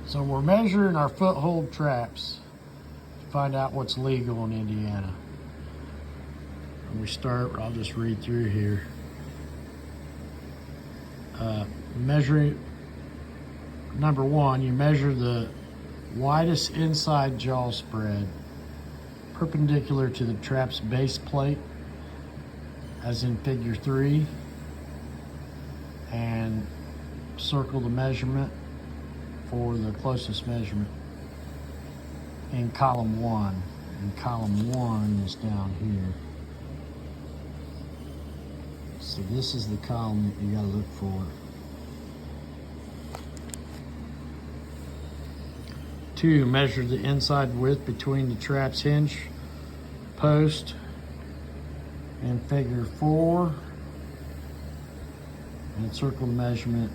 So we're measuring our foothold traps to find out what's legal in Indiana. When we start, I'll just read through here. Measuring, number one, you measure the widest inside jaw spread perpendicular to the trap's base plate, as in figure 3, and circle the measurement for the closest measurement in column 1. And column 1 is down here. So this is the column that you gotta look for. 2, measure the inside width between the trap's hinge post in figure 4 and circle the measurement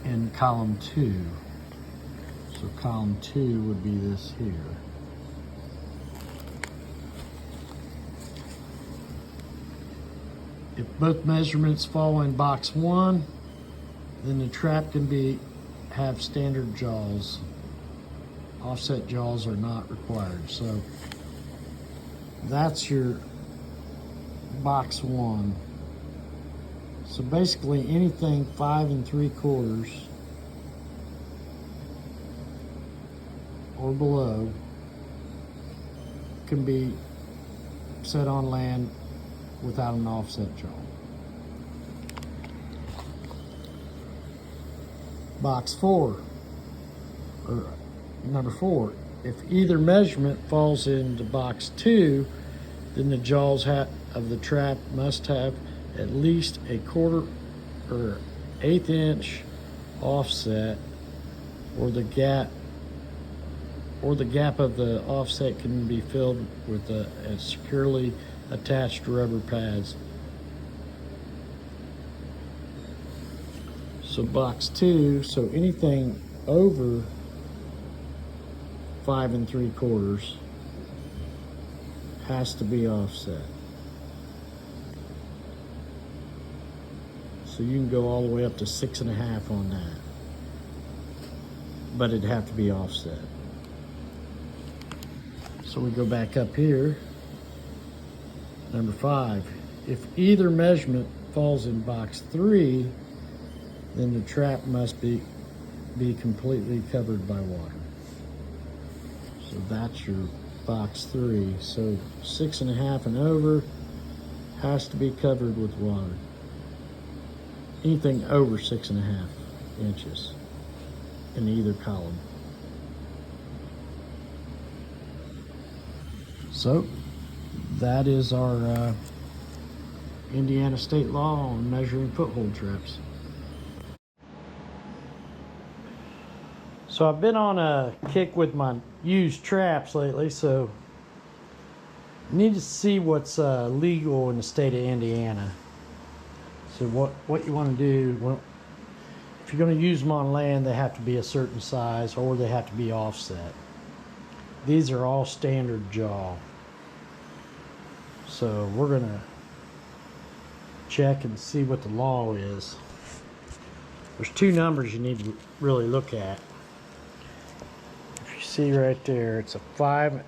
in column 2. So column 2 would be this here. If both measurements fall in box 1, then the trap can have standard jaws. Offset jaws are not required. So that's your box 1. So basically anything 5 3/4 or below can be set on land without an offset jaw. Box 4, or number 4, if either measurement falls into box 2, then the jaws of the trap must have at least a 1/4 or 1/8 inch offset, or the gap of the offset can be filled with a securely attached rubber pads. So box 2, so anything over 5 3/4 has to be offset. So you can go all the way up to 6 1/2 on that, but it'd have to be offset. So we go back up here. Number 5, if either measurement falls in box 3, then the trap must be completely covered by water. So that's your box 3. So 6 1/2 and over has to be covered with water. Anything over 6 1/2 inches in either column. So that is our Indiana state law on measuring foothold traps. So I've been on a kick with my used traps lately, so I need to see what's legal in the state of Indiana. So what you want to do, well, if you're going to use them on land, they have to be a certain size or they have to be offset. These are all standard jaw. So we're going to check and see what the law is. There's 2 numbers you need to really look at. If you see right there, it's a 5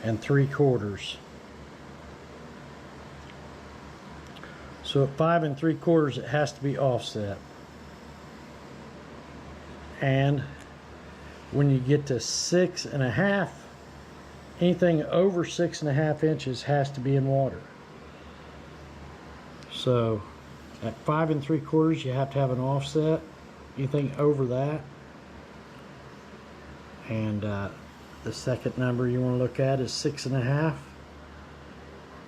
3/4. So at 5 3/4, it has to be offset. And when you get to 6 1/2, anything over 6 1/2 inches has to be in water. So at 5 3/4, you have to have an offset. Anything over that. And the second number you want to look at is 6 1/2.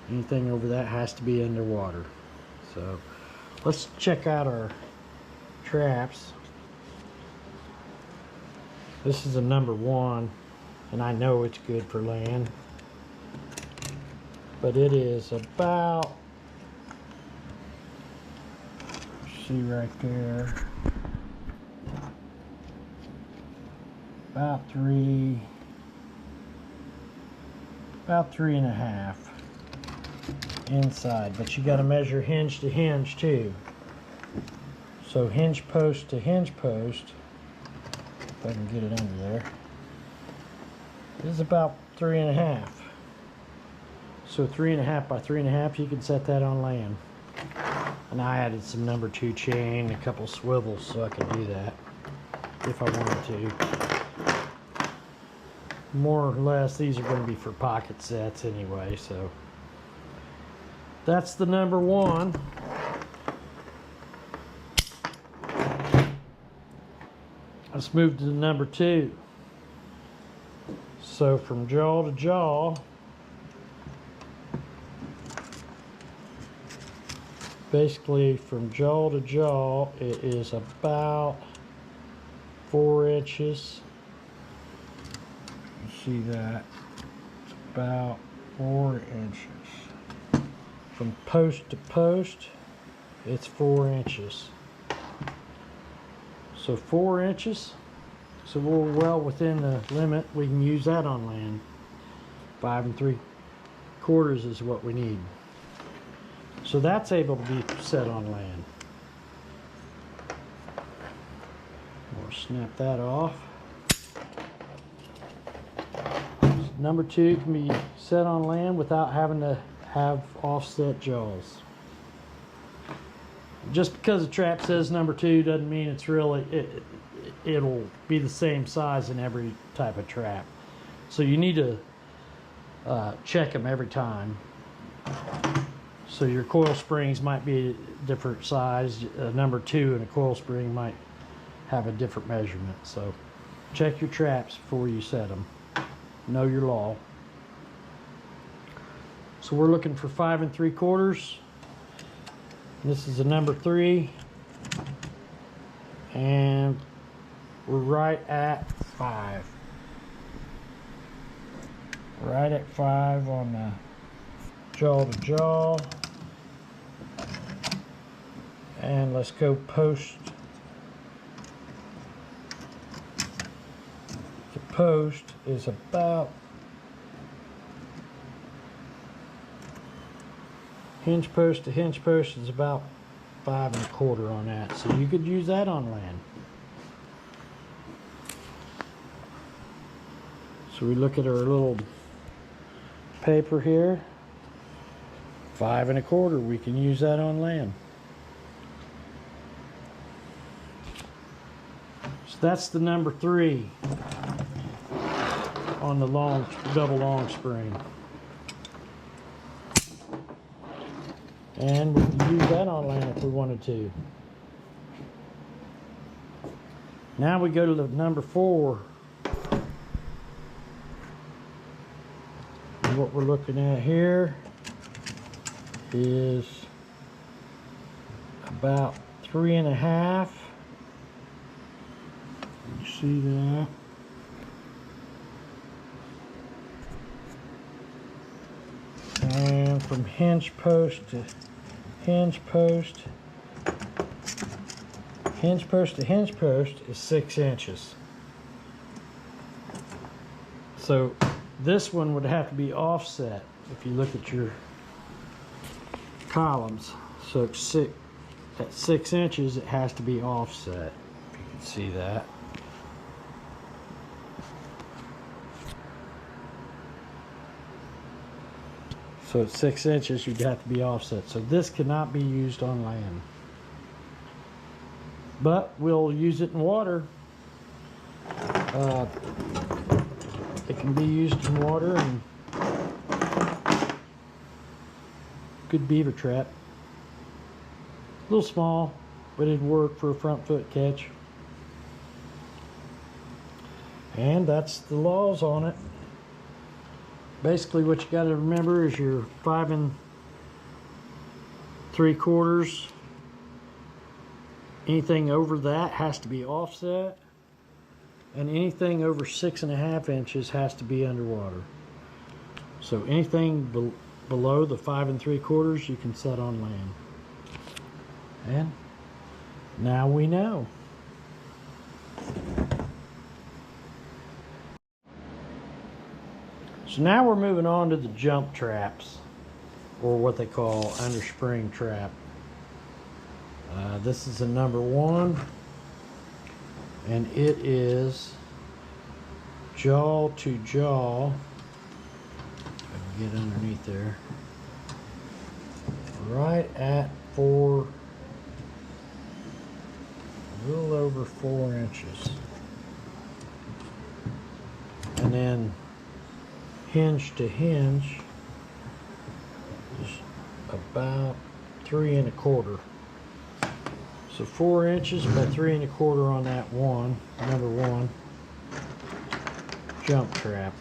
Anything over that has to be underwater. So let's check out our traps. This is a number 1, and I know it's good for land, but it is about, see right there, about 3 1/2. inside, but you got to measure hinge to hinge too. So hinge post to hinge post, if I can get it under there, is about 3.5. So 3.5 by 3.5, you can set that on land. And I added some number 2 chain, a couple swivels, so I could do that if I wanted to. More or less, these are going to be for pocket sets anyway, so that's the number 1. Let's move to the number 2. So from jaw to jaw, basically from jaw to jaw, it is about 4 inches. You see that? It's about 4 inches. From post to post, it's 4 inches. So 4 inches. So we're well within the limit. We can use that on land. 5 3/4 is what we need. So that's able to be set on land. We'll snap that off. Number 2 can be set on land without having to have offset jaws. Just because the trap says number 2 doesn't mean it's really, it'll be the same size in every type of trap. So you need to check them every time. So your coil springs might be a different size. Number 2 and a coil spring might have a different measurement. So check your traps before you set them. Know your law. So we're looking for 5 3/4. This is a number 3. And we're right at 5. Right at 5 on the jaw to jaw. And let's go post to post is about hinge post to hinge post is about 5 1/4 on that. So you could use that on land. So we look at our little paper here. 5 1/4. We can use that on land. So that's the number 3 on the long double long spring. And we can use that on land if we wanted to. Now we go to the number 4. And what we're looking at here is about 3.5. You see that? And from hinge post to hinge post, hinge post to hinge post is 6 inches. So this one would have to be offset if you look at your columns. So at 6 inches, it has to be offset. If you can see that. So at 6 inches, you'd have to be offset. So this cannot be used on land. But we'll use it in water. It can be used in water and good beaver trap. A little small, but it'd work for a front foot catch. And that's the laws on it. Basically what you got to remember is your 5 3/4. Anything over that has to be offset. And anything over 6.5 inches has to be underwater. So anything below the 5 3/4 you can set on land. And now we know. So now we're moving on to the jump traps, or what they call underspring trap. This is a number 1, and it is jaw to jaw. If I can get underneath there, right at a little over 4 inches, and then hinge to hinge is about 3 1/4. So 4 inches by 3 1/4 on that one, number 1 jump trap.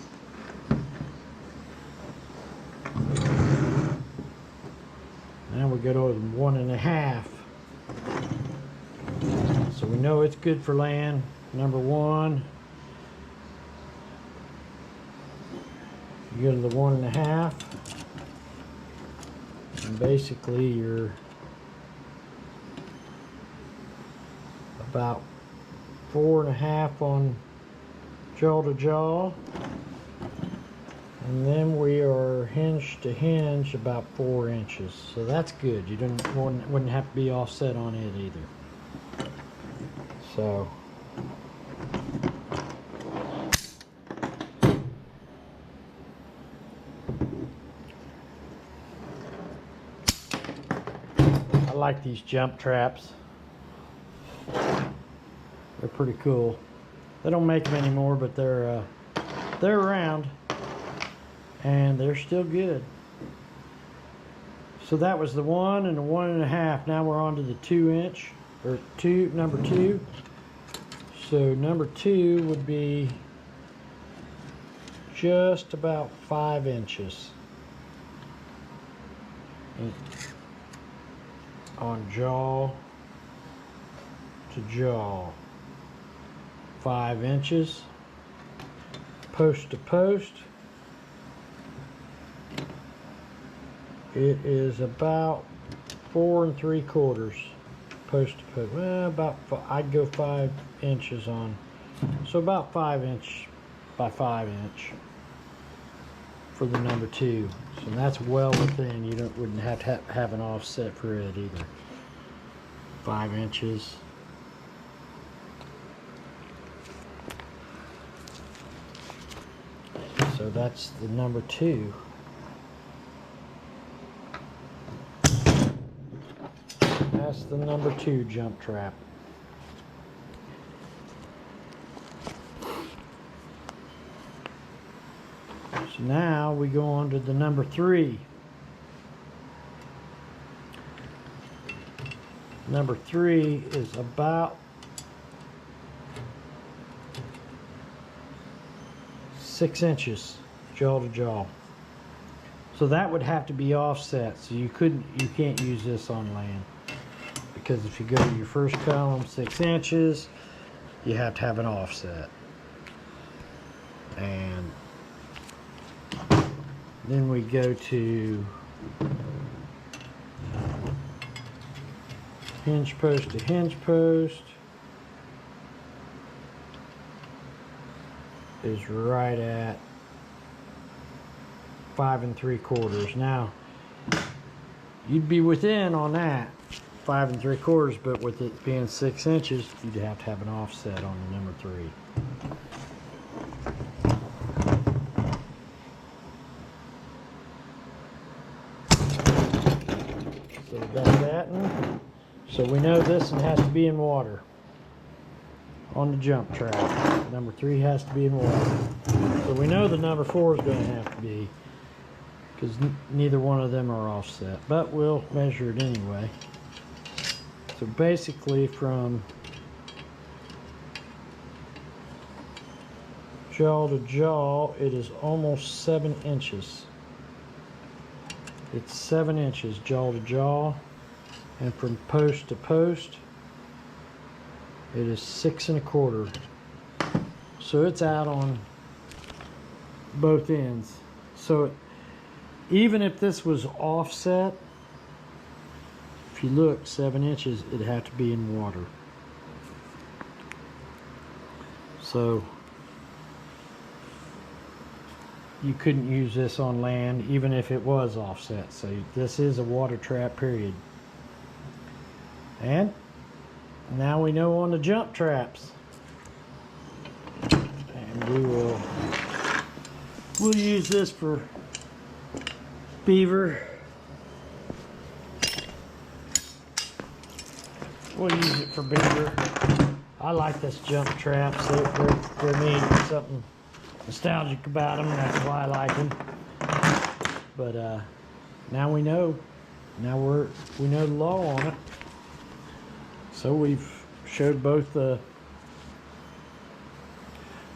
Now we go to 1 1/2. So we know it's good for land. Number 1. You go to the 1 1/2, and basically you're about 4 1/2 on jaw to jaw, and then we are hinge to hinge about 4 inches. So that's good. You wouldn't have to be offset on it either. So I like these jump traps. They're pretty cool. They don't make them anymore, but they're around and they're still good. So that was the 1 and the 1 1/2. Now we're on to the 2 inch, or number 2. So number 2 would be just about 5 inches on jaw to jaw. 5 inches post to post. It is about 4 3/4 post to post. Well, I'd go 5 inches on, so about 5 inch by 5 inch for the number 2. So that's well within. You wouldn't have to have an offset for it either. 5 inches. So that's the number 2. That's the number 2 jump trap. So now we go on to the number 3. Number 3 is about 6 inches jaw to jaw. So that would have to be offset. So you can't use this on land, because if you go to your first column 6 inches, you have to have an offset. And then we go to hinge post to hinge post is right at 5 3/4. Now you'd be within on that 5 3/4, but with it being 6 inches, you'd have to have an offset on the number 3. So we got that one. So we know this one has to be in water on the jump trap. Number 3 has to be in water. So we know the number 4 is going to have to be, because neither one of them are offset, but we'll measure it anyway. So basically from jaw to jaw, it is almost 7 inches. It's 7 inches jaw to jaw, and from post to post, it is 6 1/4. So it's out on both ends. So even if this was offset, if you look, 7 inches, it'd have to be in water. So you couldn't use this on land even if it was offset. So this is a water trap, period. And now we know on the jump traps. And we'll use this for beaver. We'll use it for beaver. I like this jump traps. They're neat. There's something nostalgic about them. That's why I like them. But now we know. Now we know the law on it. So we've showed both the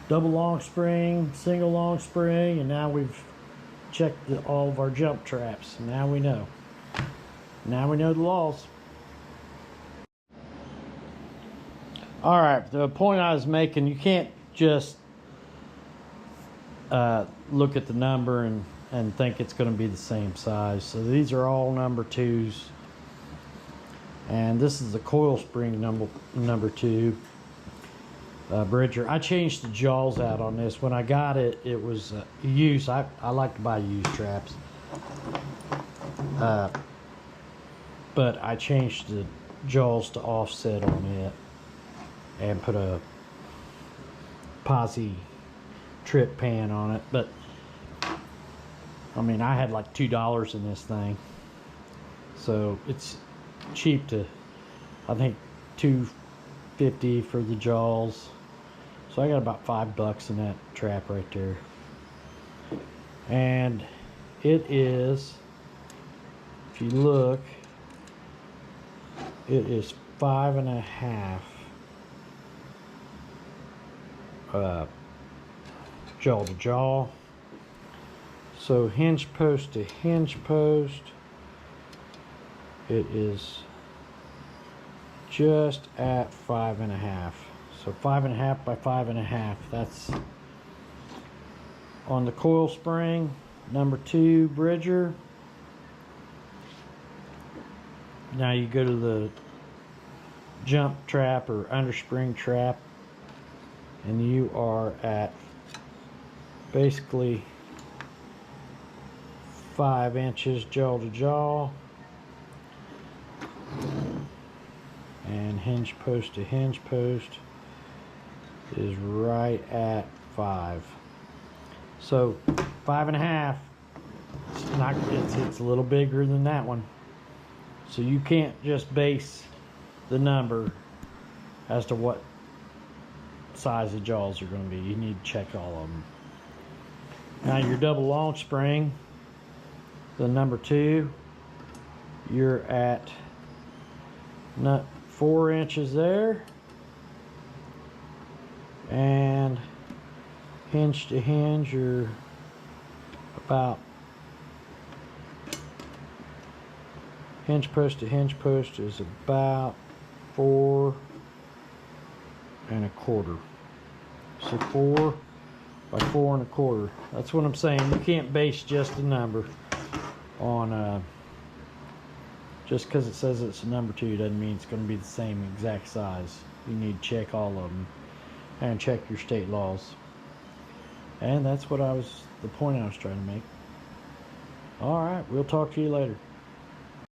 double long spring, single long spring, and now we've checked all of our jump traps. Now we know. Now we know the laws. All right, the point I was making, you can't just look at the number and think it's going to be the same size. So these are all number 2s. And this is the coil spring number 2 Bridger. I changed the jaws out on this. When I got it, it was used. I like to buy used traps. But I changed the jaws to offset on it and put a posi trip pan on it. But I mean, I had like $2 in this thing, so it's cheap to, I think $2.50 for the jaws. So I got about $5 in that trap right there. And it is, if you look, it is 5.5 jaw to jaw. So hinge post to hinge post, it is just at 5.5. So 5.5 by 5.5. That's on the coil spring number 2 Bridger. Now you go to the jump trap or underspring trap, and you are at basically 5 inches jaw to jaw, and hinge post to hinge post is right at 5. So 5.5. It's a little bigger than that one. So you can't just base the number as to what size the jaws are going to be. You need to check all of them. Now your double long spring, the number 2, you're at 4 inches there, and hinge to hinge, you're about, hinge post to hinge post is about 4 1/4. So 4 by 4 1/4. That's what I'm saying. You can't base just a number on just because it says it's a number 2 doesn't mean it's going to be the same exact size. You need to check all of them and check your state laws. And that's what the point I was trying to make. All right, we'll talk to you later.